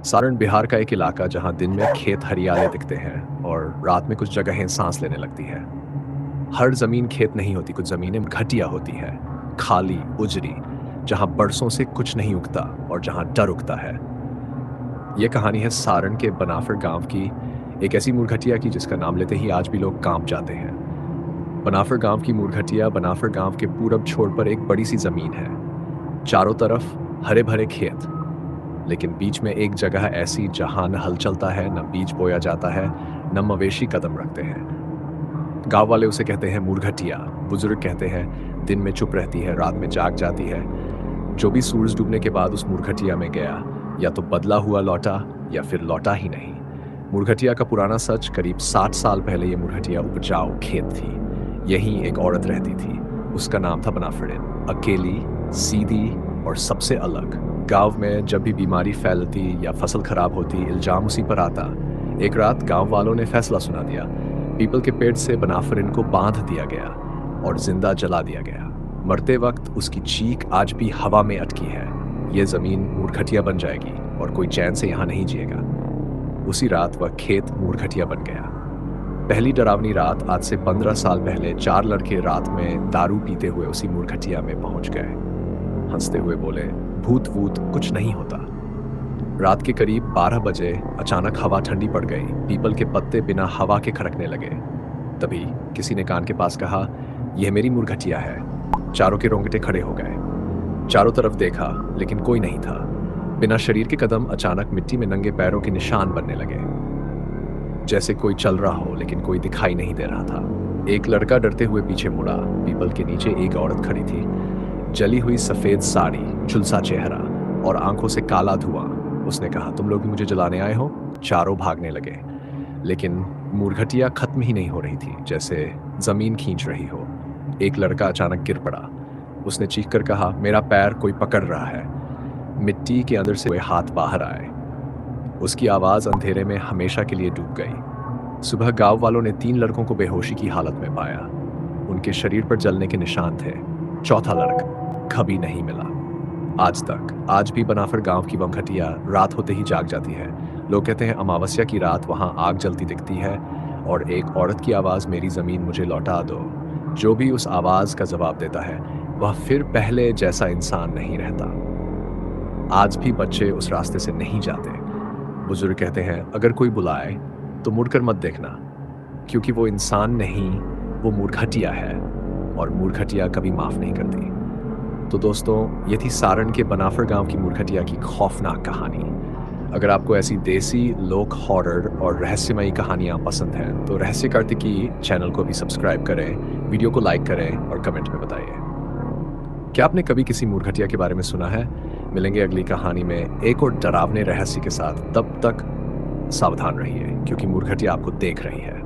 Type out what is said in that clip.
सारण बिहार का एक इलाका जहां दिन में खेत हरियाले दिखते हैं और रात में कुछ जगहें सांस लेने लगती है। हर जमीन खेत नहीं होती, कुछ जमीनें घटिया होती हैं, खाली, उजरी, जहां बरसों से कुछ नहीं उगता और जहां डर उगता है। ये कहानी है सारण के बनाफर गांव की, एक ऐसी मुरघटिया की जिसका नाम लेते ही आज भी लोग कांप जाते हैं। बनाफर गांव की मुरघटिया बनाफर गांव के पूरब छोर पर एक बड़ी सी जमीन है। चारों तरफ हरे भरे खेत, लेकिन बीच में एक जगह ऐसी जहां न हल चलता है, न बीज बोया जाता है, न मवेशी कदम रखते हैं। गांव वाले उसे कहते हैं मुरघटिया। बुजुर्ग कहते हैं दिन में चुप रहती है, रात में जाग जाती है। जो भी सूरज डूबने के बाद उस मुरघटिया में गया, या तो बदला हुआ लौटा या फिर लौटा ही नहीं। मुरघटिया का पुराना सच, करीब 60 साल पहले ये मुरघटिया उपजाऊ खेत थी। यहीं एक औरत रहती थी। उसका नाम था बनाफड़िन। अकेली, सीधी और सबसे अलग। गांव में जब भी बीमारी फैलती या फसल खराब होती, इल्जाम उसी पर आता। एक रात गांव वालों ने फैसला सुना दिया। पीपल के पेड़ से बनाफड़िन को बांध दिया गया और जिंदा जला दिया गया। मरते वक्त उसकी चीख आज भी हवा में अटकी है। ये जमीन मुरघटिया बन जाएगी और कोई चैन से यहाँ नहीं जिएगा। उसी रात वह खेत मुरघटिया बन गया। पहली डरावनी रात आज से 15 साल पहले 4 लड़के रात में दारू पीते हुए उसी मुरघटिया में पहुंच गए। हंसते हुए बोले, भूत वूत कुछ नहीं होता। रात के करीब 12 बजे अचानक हवा ठंडी पड़ गई। पीपल के पत्ते बिना हवा के खड़कने लगे। तभी किसी ने कान के पास कहा, यह मेरी मुरघटिया है। चारों के रोंगटे खड़े हो गए। चारों तरफ देखा, लेकिन कोई नहीं था। बिना शरीर के कदम अचानक मिट्टी में नंगे पैरों के निशान बनने लगे, जैसे कोई चल रहा हो लेकिन कोई दिखाई नहीं दे रहा था। एक लड़का डरते हुए पीछे मुड़ा। पीपल के नीचे एक औरत खड़ी थी। जली हुई सफेद साड़ी, झुलसा चेहरा और आंखों से काला धुआं। उसने कहा, तुम लोग मुझे जलाने आए हो? चारों भागने लगे, लेकिन मुरघटिया खत्म ही नहीं हो रही थी, जैसे जमीन खींच रही हो। एक लड़का अचानक गिर पड़ा। उसने चीख कर कहा, मेरा पैर कोई पकड़ रहा है। मिट्टी के अंदर से हाथ बाहर आए। उसकी आवाज अंधेरे में हमेशा के लिए डूब गई। सुबह गांव वालों ने 3 लड़कों को बेहोशी की हालत में पाया। उनके शरीर पर जलने के निशान थे। चौथा लड़का कभी नहीं मिला। आज भी बनाफर गांव की मुरघटिया रात होते ही जाग जाती है। लोग कहते हैं अमावस्या की रात वहां आग जलती दिखती है और एक औरत की आवाज, मेरी जमीन मुझे लौटा दो। जो भी उस आवाज का जवाब देता है, वह फिर पहले जैसा इंसान नहीं रहता। आज भी बच्चे उस रास्ते से नहीं जाते। बुजुर्ग कहते हैं, अगर कोई बुलाए तो मुड़कर मत देखना, क्योंकि वो इंसान नहीं, वो मुरघटिया है और मुरघटिया कभी माफ नहीं करती। तो दोस्तों, ये थी सारण के बनाफर गांव की मुरघटिया की खौफनाक कहानी। अगर आपको ऐसी देसी लोक हॉरर और रहस्यमयी कहानियां पसंद हैं तो रहस्य कार्तिकी चैनल को भी सब्सक्राइब करें, वीडियो को लाइक करें और कमेंट में बताइए। क्या आपने कभी किसी मुरघटिया के बारे में सुना है? मिलेंगे अगली कहानी में एक और डरावने रहस्य के साथ। तब तक सावधान रहिए, क्योंकि मुरघटिया आपको देख रही है।